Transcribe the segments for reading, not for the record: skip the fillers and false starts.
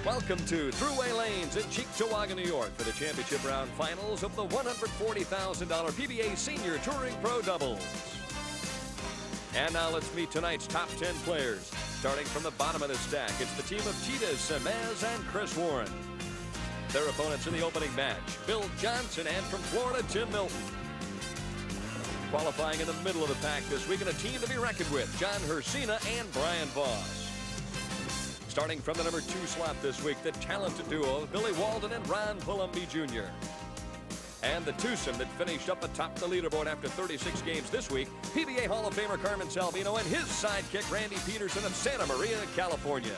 Welcome to Thruway Lanes in Cheektowaga, New York for the championship round finals of the $140,000 PBA Senior Touring Pro Doubles. And now let's meet tonight's top 10 players. Starting from the bottom of the stack, it's the team of Cheetahs, Semez and Chris Warren. Their opponents in the opening match, Bill Johnson and from Florida, Tim Milton. Qualifying in the middle of the pack this week in a team to be reckoned with, John Hersina and Brian Voss. Starting from the number 2 slot this week, the talented duo of Billy Walden and Ron Palumbi Jr. And the twosome that finished up atop the leaderboard after 36 games this week, PBA Hall of Famer Carmen Salvino and his sidekick Randy Peterson of Santa Maria, California.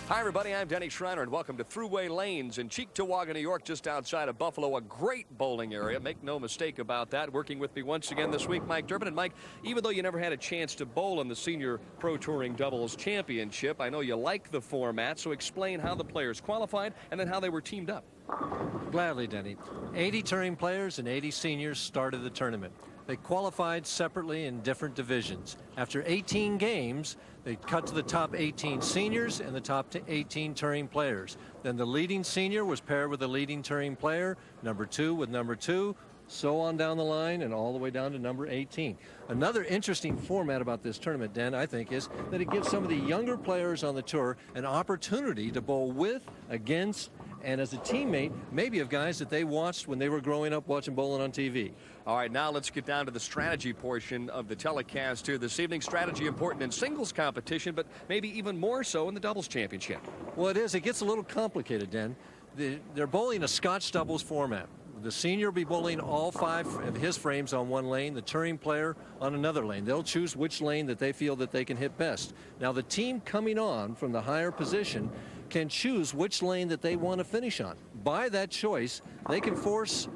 Hi, everybody. I'm Denny Schreiner, and welcome to Thruway Lanes in Cheektowaga, New York, just outside of Buffalo. A great bowling area. Make no mistake about that. Working with me once again this week, Mike Durbin. And Mike, even though you never had a chance to bowl in the Senior Pro Touring Doubles Championship, I know you like the format, so explain how the players qualified and then how they were teamed up. Gladly, Denny. 80 touring players and 80 seniors started the tournament. They qualified separately in different divisions. After 18 games, they cut to the top 18 seniors and the top 18 touring players. Then the leading senior was paired with the leading touring player, number 2 with number 2, so on down the line and all the way down to number 18. Another interesting format about this tournament, Dan, I think, is that it gives some of the younger players on the tour an opportunity to bowl with, against, and as a teammate, maybe of guys that they watched when they were growing up watching bowling on TV. All right, now let's get down to the strategy portion of the telecast here this evening. Strategy important in singles competition, but maybe even more so in the doubles championship. Well, it is. It gets a little complicated, Dan. They're bowling a Scotch doubles format. The senior will be bowling all 5 of his frames on one lane, the touring player on another lane. They'll choose which lane that they feel that they can hit best. Now, the team coming on from the higher position can choose which lane that they want to finish on. By that choice, they can force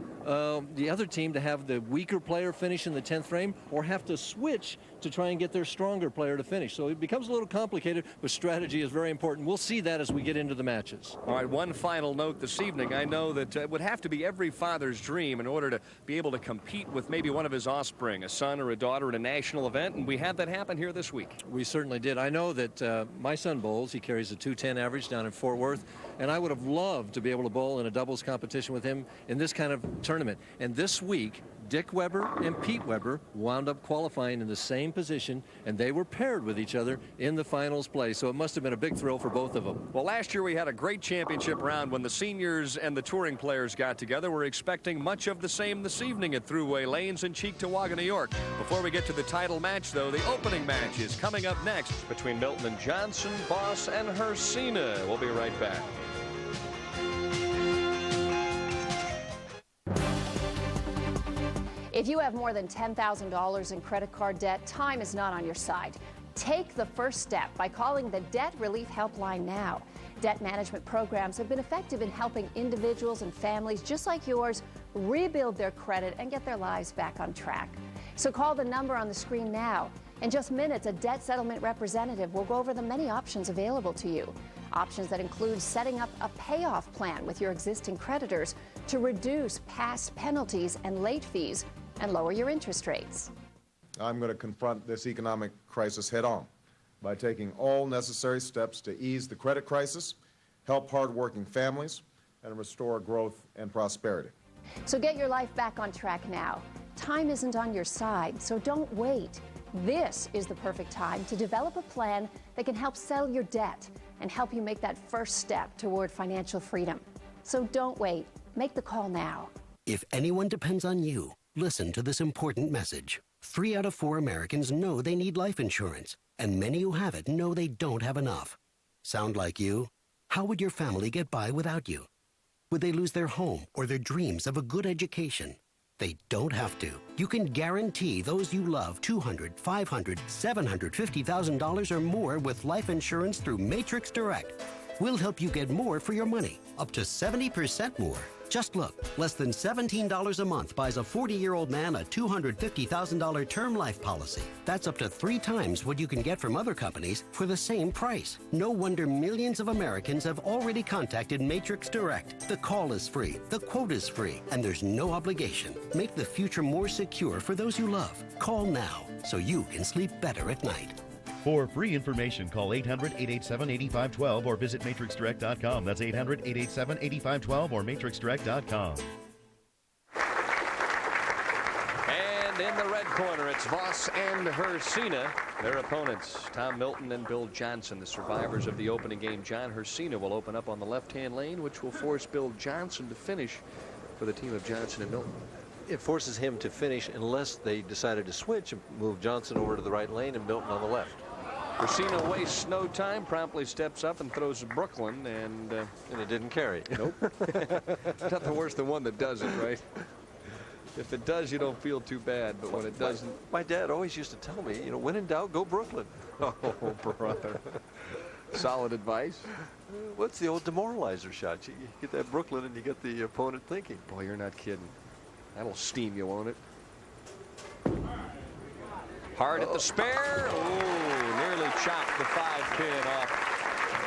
the other team to have the weaker player finish in the 10th frame or have to switch to try and get their stronger player to finish. So it becomes a little complicated, but strategy is very important. We'll see that as we get into the matches. All right, one final note this evening. I know that it would have to be every father's dream in order to be able to compete with maybe one of his offspring, a son or a daughter at a national event, and we had that happen here this week. We certainly did. I know that my son bowls. He carries a 210 average down in Fort Worth, and I would have loved to be able to bowl in a doubles competition with him in this kind of tournament. And this week, Dick Weber and Pete Weber wound up qualifying in the same position, and they were paired with each other in the finals play. So it must have been a big thrill for both of them. Well, last year we had a great championship round when the seniors and the touring players got together. We're expecting much of the same this evening at Thruway Lanes in Cheektowaga, New York. Before we get to the title match, though, the opening match is coming up next between Milton and Johnson, Voss and Hersina. We'll be right back. If you have more than $10,000 in credit card debt, time is not on your side. Take the first step by calling the Debt Relief Helpline now. Debt management programs have been effective in helping individuals and families just like yours rebuild their credit and get their lives back on track. So call the number on the screen now. In just minutes, a debt settlement representative will go over the many options available to you. Options that include setting up a payoff plan with your existing creditors to reduce past penalties and late fees and lower your interest rates. I'm going to confront this economic crisis head on by taking all necessary steps to ease the credit crisis, help hardworking families, and restore growth and prosperity. So get your life back on track now. Time isn't on your side, so don't wait. This is the perfect time to develop a plan that can help settle your debt and help you make that first step toward financial freedom. So don't wait. Make the call now. If anyone depends on you, listen to this important message. 3 out of 4 Americans know they need life insurance, and many who have it know they don't have enough. Sound like you? How would your family get by without you? Would they lose their home or their dreams of a good education? They don't have to. You can guarantee those you love $200,000, $500,000, $750,000 or more with life insurance through Matrix Direct. We'll help you get more for your money, up to 70% more. Just look, less than $17 a month buys a 40-year-old man a $250,000 term life policy. That's up to 3 times what you can get from other companies for the same price. No wonder millions of Americans have already contacted Matrix Direct. The call is free, the quote is free, and there's no obligation. Make the future more secure for those you love. Call now so you can sleep better at night. For free information, call 800-887-8512 or visit matrixdirect.com. That's 800-887-8512 or matrixdirect.com. And in the red corner, it's Voss and Hersina. Their opponents, Tom Milton and Bill Johnson, the survivors of the opening game. John Hersina will open up on the left-hand lane, which will force Bill Johnson to finish for the team of Johnson and Milton. It forces him to finish unless they decided to switch and move Johnson over to the right lane and Milton on the left. Hersina wastes no time, promptly steps up and throws to Brooklyn, and it didn't carry. Nope. Nothing worse than one that doesn't, right? If it does, you don't feel too bad, but when it doesn't... My dad always used to tell me, you know, when in doubt, go Brooklyn. Oh, brother. Solid advice. What's the old demoralizer shot? You get that Brooklyn and you get the opponent thinking. Boy, you're not kidding. That'll steam you, won't it? Hard at the spare. Oh, nearly chopped the 5-pin off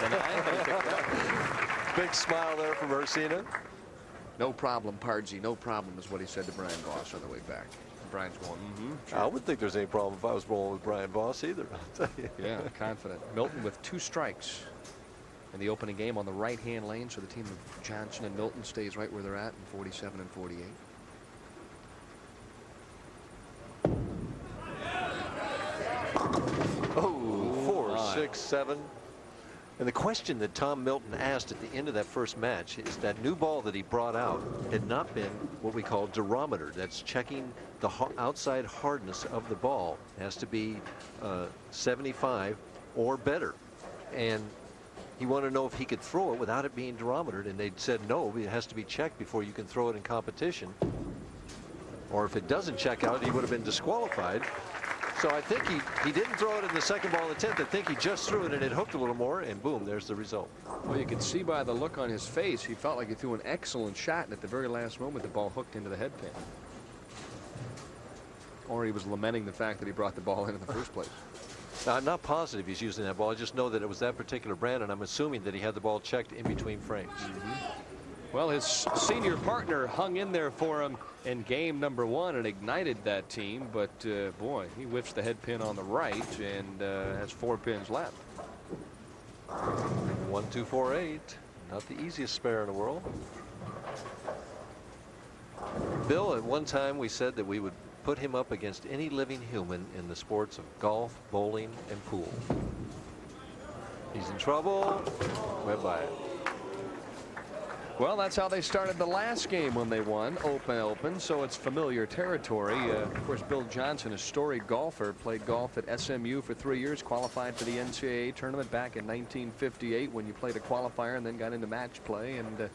the 9, but he picked it up. Big smile there from Hersina. No problem, Pardsy. No problem is what he said to Brian Voss on the way back. Brian's going, sure. I wouldn't think there's any problem if I was rolling with Brian Voss either. I'll tell you. Yeah, confident. Milton with 2 strikes in the opening game on the right-hand lane, so the team of Johnson and Milton stays right where they're at in 47 and 48. Oh, 4, 6, 7. And the question that Tom Milton asked at the end of that first match is that new ball that he brought out had not been what we call durometer. That's checking the outside hardness of the ball. It has to be 75 or better. And he wanted to know if he could throw it without it being durometered. And they said, no, it has to be checked before you can throw it in competition. Or if it doesn't check out, he would have been disqualified. So I think he didn't throw it in the second ball in the 10th. I think he just threw it and it hooked a little more, and boom, there's the result. Well, you could see by the look on his face, he felt like he threw an excellent shot, and at the very last moment, the ball hooked into the head pin. Or he was lamenting the fact that he brought the ball in the first place. Now, I'm not positive he's using that ball. I just know that it was that particular brand, and I'm assuming that he had the ball checked in between frames. Well, his senior partner hung in there for him in game number 1 and ignited that team, but boy, he whiffs the head pin on the right and has 4 pins left. 1, 2, 4, 8. Not the easiest spare in the world. Bill, at one time we said that we would put him up against any living human in the sports of golf, bowling, and pool. He's in trouble. Went by it. Well, that's how they started the last game when they won, open, so it's familiar territory. Of course, Bill Johnson, a storied golfer, played golf at SMU for 3 years, qualified for the NCAA tournament back in 1958 when you played a qualifier and then got into match play. And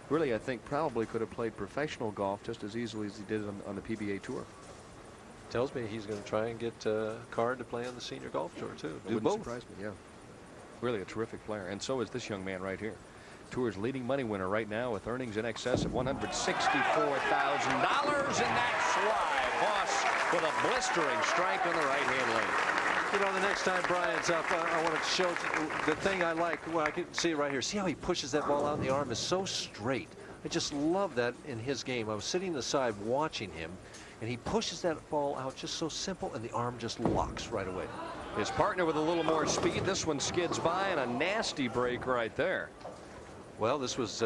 really, I think probably could have played professional golf just as easily as he did on the PBA tour. Tells me he's going to try and get a card to play on the senior golf tour, too. Do Wouldn't both. surprise me, yeah. Really a terrific player, and so is this young man right here. Tour's leading money winner right now with earnings in excess of $164,000, and that's why Voss with a blistering strike on the right-hand lane. You know, the next time Brian's up, I want to show the thing I like. Well, I can see it right here. See how he pushes that ball out, and the arm is so straight. I just love that in his game. I was sitting aside watching him, and he pushes that ball out just so simple, and the arm just locks right away. His partner with a little more speed. This one skids by, and a nasty break right there. Well, this was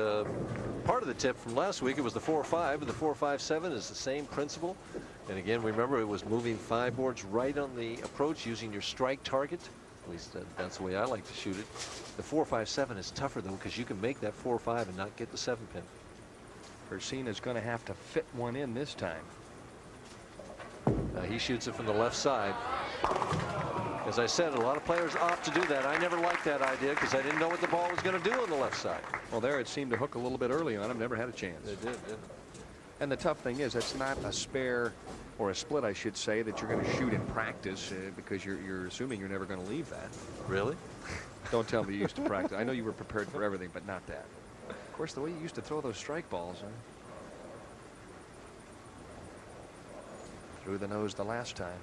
part of the tip from last week. It was the 4-5, but the 4-5-7 is the same principle. And again, remember, it was moving 5 boards right on the approach using your strike target. At least that's the way I like to shoot it. The 4-5-7 is tougher, though, because you can make that 4-5 and not get the 7-pin. Hersina's going to have to fit one in this time. He shoots it from the left side. As I said, a lot of players opt to do that. I never liked that idea because I didn't know what the ball was going to do on the left side. Well, there it seemed to hook a little bit early on him. Never had a chance. It did, didn't it? And the tough thing is, it's not a spare or a split, I should say, that you're going to shoot in practice because you're assuming you're never going to leave that. Really? Don't tell me you used to practice. I know you were prepared for everything, but not that. Of course, the way you used to throw those strike balls, huh? Through the nose the last time.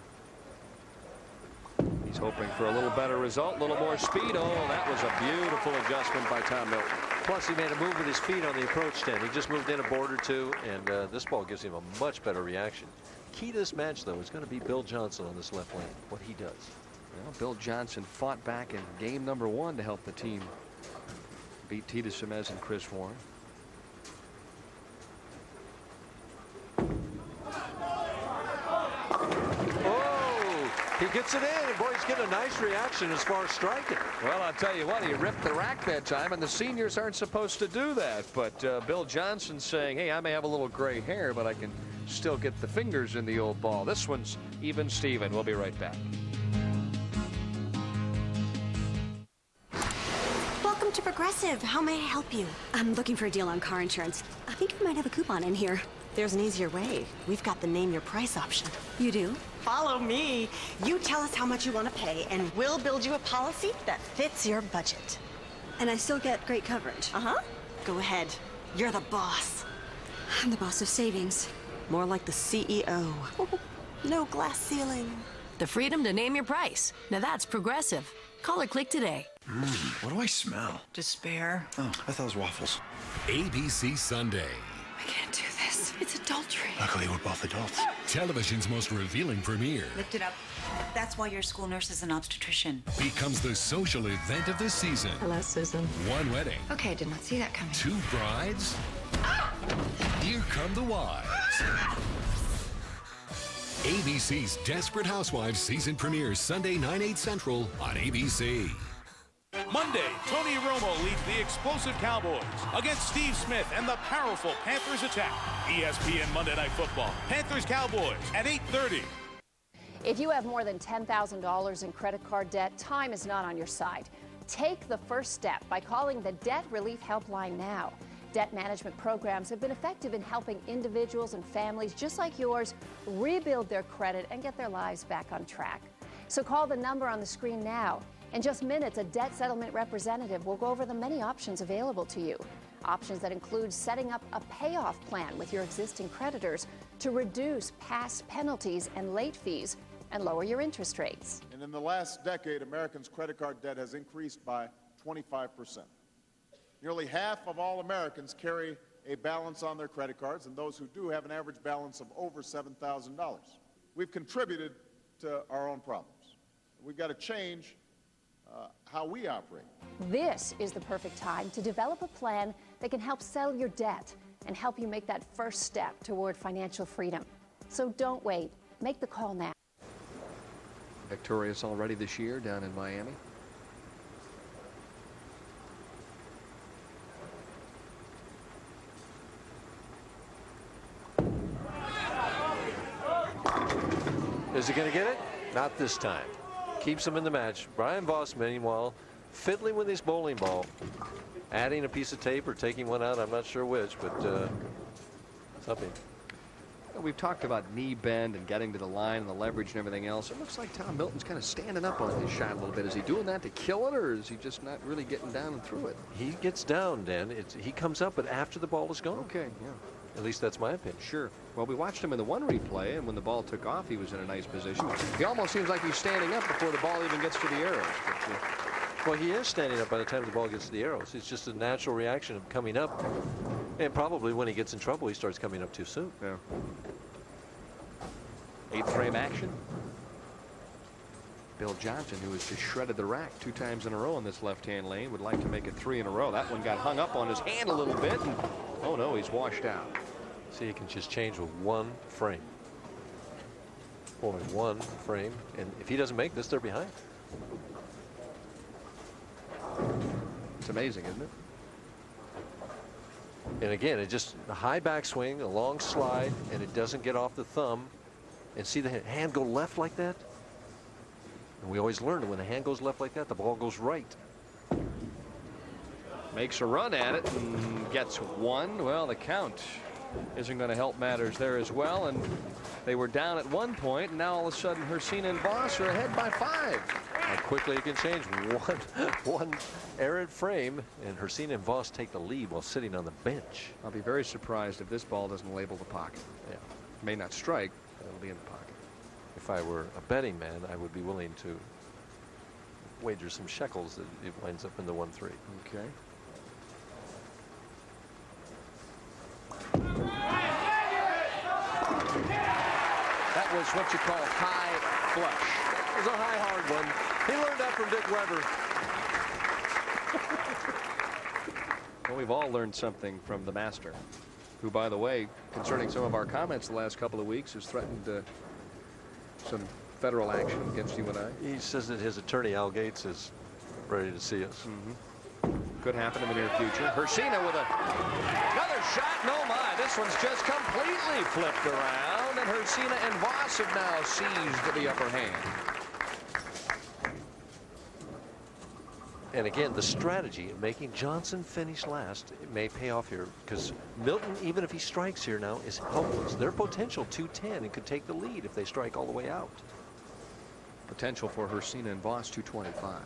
He's hoping for a little better result, a little more speed. Oh, that was a beautiful adjustment by Tom Milton. Plus, he made a move with his feet on the approach 10. He just moved in a board or two, and this ball gives him a much better reaction. Key to this match, though, is going to be Bill Johnson on this left lane, what he does. Well, Bill Johnson fought back in game number 1 to help the team beat Tita Semez and Chris Warren. He gets it in, and boy, he's getting a nice reaction as far as striking. Well, I'll tell you what, he ripped the rack that time, and the seniors aren't supposed to do that. But Bill Johnson saying, hey, I may have a little gray hair, but I can still get the fingers in the old ball. This one's even Steven. We'll be right back. Welcome to Progressive. How may I help you? I'm looking for a deal on car insurance. I think we might have a coupon in here. There's an easier way. We've got the name your price option. You do? Follow me. You tell us how much you want to pay, and we'll build you a policy that fits your budget. And I still get great coverage. Uh-huh. Go ahead. You're the boss. I'm the boss of savings. More like the CEO. No glass ceiling. The freedom to name your price. Now that's Progressive. Call or click today. What do I smell? Despair. Oh, I thought it was waffles. ABC Sunday. I can't do this. It's adultery. Luckily, we're both adults. Television's most revealing premiere Lift it up. That's why your school nurse is an obstetrician. becomes the social event of the season. Hello, Susan. One wedding, Okay, I did not see that coming. 2 brides. Here come the wives. ABC's Desperate Housewives season premieres Sunday 9/8 Central on ABC. Monday, Tony Romo leads the explosive Cowboys against Steve Smith and the powerful Panthers attack. ESPN Monday Night Football. Panthers-Cowboys at 8:30. If you have more than $10,000 in credit card debt, time is not on your side. Take the first step by calling the Debt Relief Helpline now. Debt management programs have been effective in helping individuals and families just like yours rebuild their credit and get their lives back on track. So call the number on the screen now. In just minutes, a debt settlement representative will go over the many options available to you. Options that include setting up a payoff plan with your existing creditors to reduce past penalties and late fees and lower your interest rates. And in the last decade, Americans' credit card debt has increased by 25%. Nearly half of all Americans carry a balance on their credit cards, and those who do have an average balance of over $7,000. We've contributed to our own problems. We've got to change how we operate. This is the perfect time to develop a plan that can help settle your debt and help you make that first step toward financial freedom. So don't wait. Make the call now. Victorious already this year down in Miami. Is he going to get it? Not this time. Keeps him in the match. Brian Voss, meanwhile, fiddling with his bowling ball, adding a piece of tape or taking one out. I'm not sure which, but something. We've talked about knee bend and getting to the line and the leverage and everything else. It looks like Tom Milton's kind of standing up on his shot a little bit. Is he doing that to kill it, or is he just not really getting down and through it? He gets down, Dan. He comes up, but after the ball is gone. Okay, yeah. At least that's my opinion. Sure. Well, we watched him in the one replay, and when the ball took off, he was in a nice position. He almost seems like he's standing up before the ball even gets to the arrows. Well, he is standing up by the time the ball gets to the arrows. It's just a natural reaction of coming up. And probably when he gets in trouble, he starts coming up too soon. Yeah. 8th frame action. Bill Johnson, who has just shredded the rack 2 times in a row in this left-hand lane, would like to make it 3 in a row. That one got hung up on his hand a little bit, and oh no, he's washed out. See, he can just change with 1 frame. Only 1 frame, and if he doesn't make this, they're behind. It's amazing, isn't it? And again, it just a high backswing, a long slide, and it doesn't get off the thumb. And see the hand go left like that? And we always learn that when the hand goes left like that, the ball goes right. Makes a run at it and gets 1. Well, the count isn't going to help matters there as well. And they were down at 1 point, and now all of a sudden Hercina and Voss are ahead by 5. How quickly it can change. One errant frame, and Hercina and Voss take the lead while sitting on the bench. I'll be very surprised if this ball doesn't label the pocket. Yeah. May not strike, but it'll be in the pocket. If I were a betting man, I would be willing to wager some shekels that it winds up in the 1-3. Okay. That was what you call high flush. was a high, hard one. He learned that from Dick Weber. Well, we've all learned something from the master, who, by the way, concerning some of our comments the last couple of weeks, has threatened some federal action against you and I. He says that his attorney, Al Gates, is ready to see us. Could happen in the near future. Hersina with another shot. No, my. This one's just completely flipped around, and Hersina and Voss have now seized the upper hand. And again, the strategy of making Johnson finish last, it may pay off here, because Milton, even if he strikes here now, is helpless. Their potential 210 and could take the lead if they strike all the way out. Potential for Hersina and Voss 225.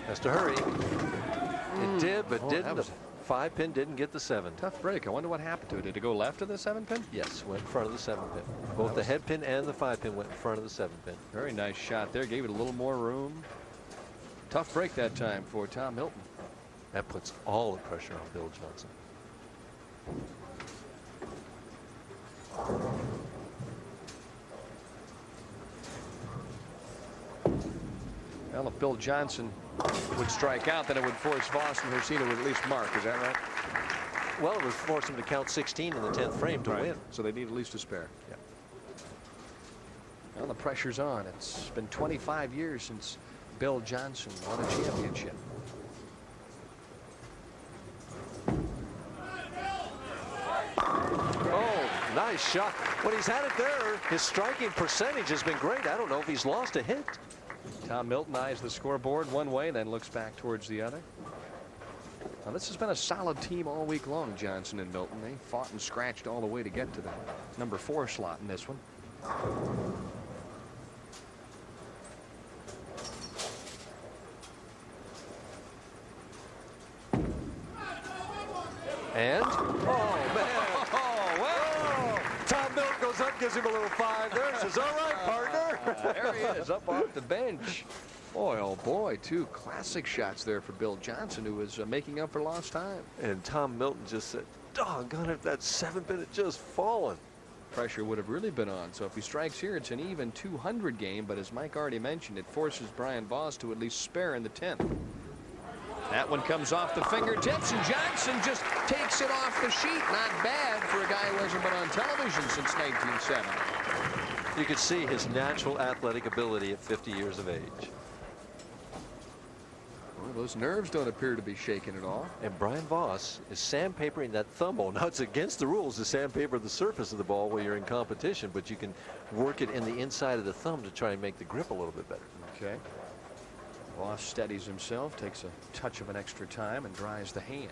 Has to hurry. It did, but didn't. The 5-pin didn't get the 7. Tough break. I wonder what happened to it. Did it go left of the 7-pin? Yes, went in front of the 7-pin. Both the head pin and the 5-pin went in front of the 7-pin. Very nice shot there. Gave it a little more room. Tough break that time for Tom Milton. That puts all the pressure on Bill Johnson. Well, if Bill Johnson would strike out, then it would force Voss and Hersina to at least mark. Is that right? Well, it would force him to count 16 in the 10th frame to win. So they need at least a spare. Yeah. Well, the pressure's on. It's been 25 years since Bill Johnson won a championship. Oh, nice shot. When he's had it there, his striking percentage has been great. I don't know if he's lost a hit. Tom Milton eyes the scoreboard one way, then looks back towards the other. Now, this has been a solid team all week long, Johnson and Milton. They fought and scratched all the way to get to the number 4 slot in this one. And, oh, man. Oh, well. Tom Milton goes up, gives him a little 5 there. Says, all right, partner. There he is, up off the bench. Boy, oh boy, 2 classic shots there for Bill Johnson, who was making up for lost time. And Tom Milton just said, doggone, if that 7-pin had just fallen. Pressure would have really been on. So if he strikes here, it's an even 200 game. But as Mike already mentioned, it forces Brian Voss to at least spare in the 10th. That one comes off the fingertips, and Johnson just takes it off the sheet. Not bad for a guy who hasn't been on television since 1970. You could see his natural athletic ability at 50 years of age. Well, those nerves don't appear to be shaken at all. And Brian Voss is sandpapering that thumb ball. Now, it's against the rules to sandpaper the surface of the ball while you're in competition, but you can work it in the inside of the thumb to try and make the grip a little bit better. Okay. Voss steadies himself, takes a touch of an extra time, and dries the hand.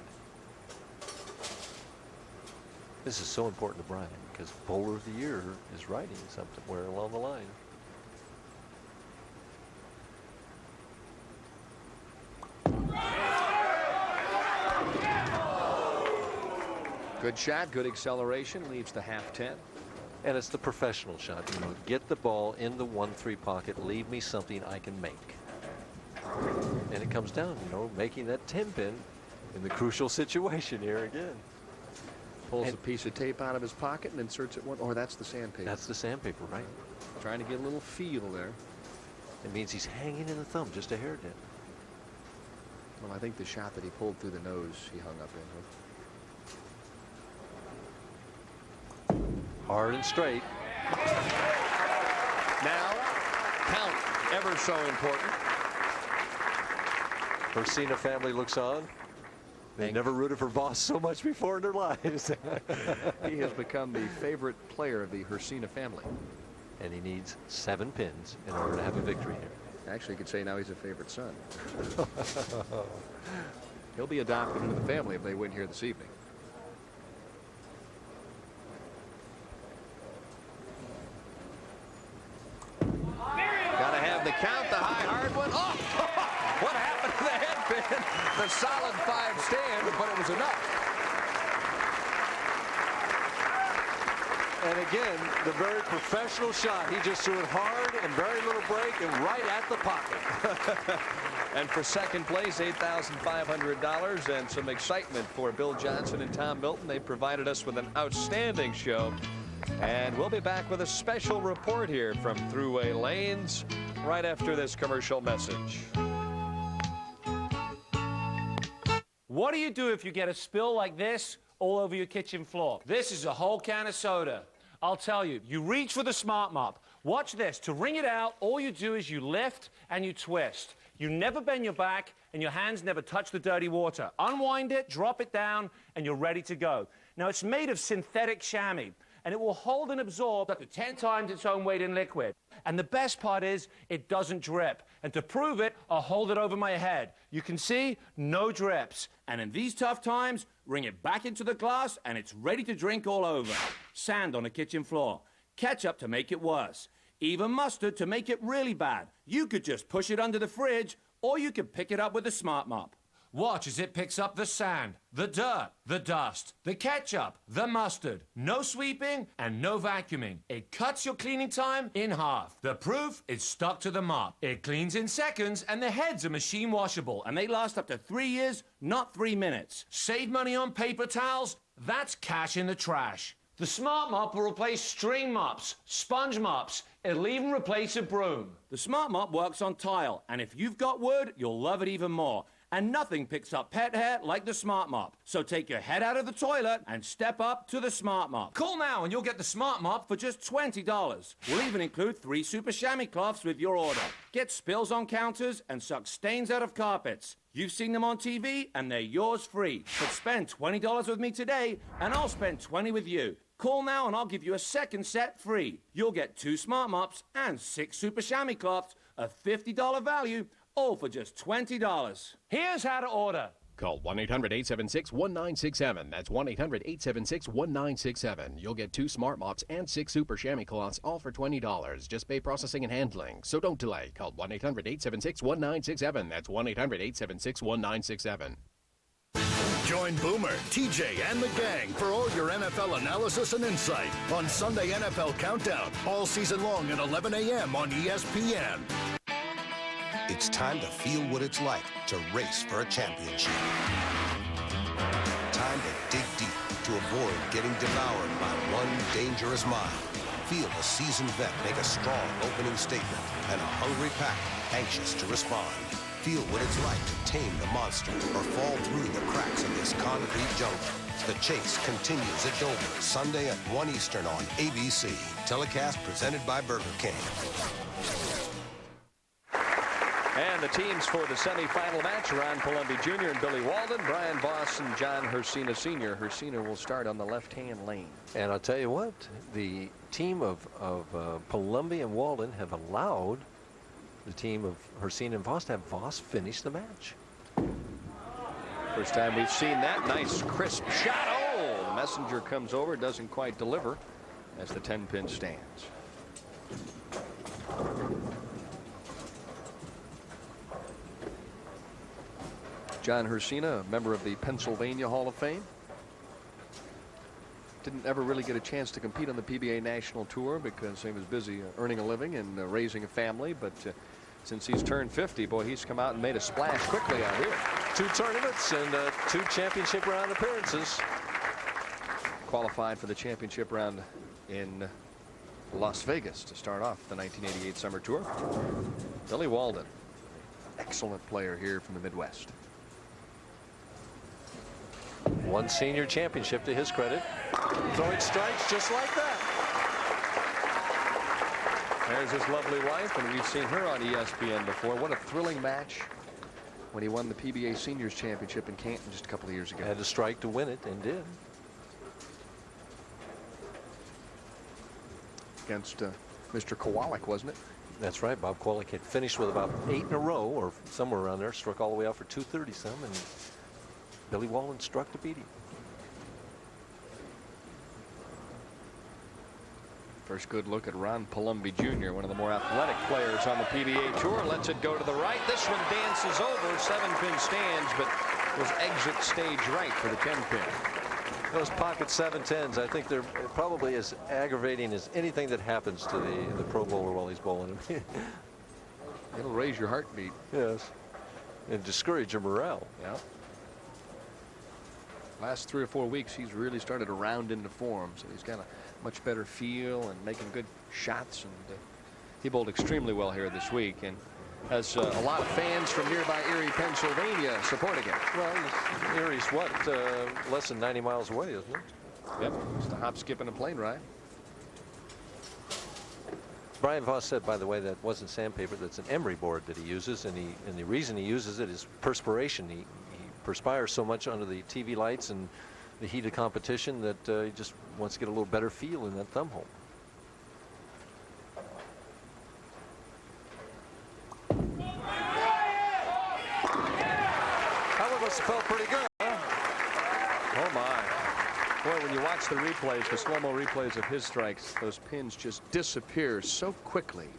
This is so important to Brian because bowler of the year is riding somewhere along the line. Good shot, good acceleration, leaves the half 10. And it's the professional shot. You know, get the ball in the 1-3 pocket, leave me something I can make. And it comes down, you know, making that 10-pin in the crucial situation here again. Pulls a piece of tape out of his pocket and inserts it one. Or that's the sandpaper. That's the sandpaper, right? Trying to get a little feel there. It means he's hanging in the thumb just a hair dip. Well, I think the shot that he pulled through the nose, he hung up in with. Hard and straight. Now, count, ever so important. Hersina family looks on. They never rooted for Voss so much before in their lives. He has become the favorite player of the Hersina family. And he needs 7 pins in order to have a victory here. Actually, you could say now he's a favorite son. He'll be adopted into the family if they win here this evening. Gotta have the count, the high hard one. Oh, what happened to the head pin? The solid 5 stand, but it was enough. And again, the very professional shot. He just threw it hard and very little break and right at the pocket. And for second place, $8,500 and some excitement for Bill Johnson and Tom Milton. They provided us with an outstanding show. And we'll be back with a special report here from Thruway Lanes right after this commercial message. What do you do if you get a spill like this all over your kitchen floor? This is a whole can of soda. I'll tell you, you reach for the Smart Mop. Watch this. To wring it out, all you do is you lift and you twist. You never bend your back and your hands never touch the dirty water. Unwind it, drop it down, and you're ready to go. Now, it's made of synthetic chamois, and it will hold and absorb up to 10 times its own weight in liquid. And the best part is it doesn't drip. And to prove it, I'll hold it over my head. You can see, no drips. And in these tough times, wring it back into the glass and it's ready to drink all over. Sand on a kitchen floor. Ketchup to make it worse. Even mustard to make it really bad. You could just push it under the fridge, or you could pick it up with a Smart Mop. Watch as it picks up the sand, the dirt, the dust, the ketchup, the mustard. No sweeping and no vacuuming. It cuts your cleaning time in half. The proof is stuck to the mop. It cleans in seconds and the heads are machine washable and they last up to 3 years, not 3 minutes. Save money on paper towels? That's cash in the trash. The Smart Mop will replace string mops, sponge mops. It'll even replace a broom. The Smart Mop works on tile, and if you've got wood, you'll love it even more. And nothing picks up pet hair like the Smart Mop. So take your head out of the toilet and step up to the Smart Mop. Call now and you'll get the Smart Mop for just $20. We'll even include 3 super chamois cloths with your order. Get spills on counters and suck stains out of carpets. You've seen them on TV and they're yours free. But spend $20 with me today and I'll spend $20 with you. Call now and I'll give you a second set free. You'll get 2 Smart Mops and 6 super chamois cloths, a $50 value, all for just $20. Here's how to order. Call 1-800-876-1967. That's 1-800-876-1967. You'll get 2 Smart Mops and 6 Super Chamois Cloths, all for $20. Just pay processing and handling. So don't delay. Call 1-800-876-1967. That's 1-800-876-1967. Join Boomer, TJ, and the gang for all your NFL analysis and insight on Sunday NFL Countdown, all season long at 11 a.m. on ESPN. It's time to feel what it's like to race for a championship. Time to dig deep to avoid getting devoured by one dangerous mile. Feel a seasoned vet make a strong opening statement and a hungry pack anxious to respond. Feel what it's like to tame the monster or fall through the cracks of this concrete jungle. The chase continues at Dover, Sunday at 1 Eastern on ABC. Telecast presented by Burger King. And the teams for the semifinal match, Ron Palumbi Jr. and Billy Walden, Brian Voss and John Hersina Sr. Hersina will start on the left-hand lane. And I'll tell you what, the team of Palumbi and Walden have allowed the team of Hersina and Voss to have Voss finish the match. First time we've seen that. Nice, crisp shot. Oh, the messenger comes over, doesn't quite deliver as the 10-pin stands. John Hersina, a member of the Pennsylvania Hall of Fame. Didn't ever really get a chance to compete on the PBA National Tour because he was busy earning a living and raising a family. But since he's turned 50, boy, he's come out and made a splash quickly out here. 2 tournaments and 2 championship round appearances. Qualified for the championship round in Las Vegas to start off the 1988 Summer Tour. Billy Walden, excellent player here from the Midwest. 1 senior championship to his credit. Throwing strikes just like that. There's his lovely wife, and we've seen her on ESPN before. What a thrilling match when he won the PBA Seniors Championship in Canton just a couple of years ago. Had to strike to win it, and did. Against Mr. Kowalik, wasn't it? That's right. Bob Kowalik had finished with about 8 in a row, or somewhere around there, struck all the way out for 230-some, and Billy Walden struck to beat him. First good look at Ron Palumbi Jr., one of the more athletic players on the PBA Tour. Lets it go to the right. This one dances over. 7-pin stands, but was exit stage right for the 10-pin. Those pocket 7-10s, I think they're probably as aggravating as anything that happens to the Pro Bowler while he's bowling him. It'll raise your heartbeat. Yes. And discourage your morale. Yeah. Last 3 or 4 weeks, he's really started to round into form, so he's got a much better feel and making good shots. And he bowled extremely well here this week, and has a lot of fans from nearby Erie, Pennsylvania, supporting him. Well, Erie's what, less than 90 miles away, isn't it? Yep, just a hop, skip, and a plane ride. Brian Voss said, by the way, that wasn't sandpaper. That's an emery board that he uses, and the reason he uses it is perspiration. He perspires so much under the TV lights and the heat of competition that he just wants to get a little better feel in that thumb hole. That one must have felt pretty good, huh? Oh my. Boy, when you watch the replays, the slow-mo replays of his strikes, those pins just disappear so quickly.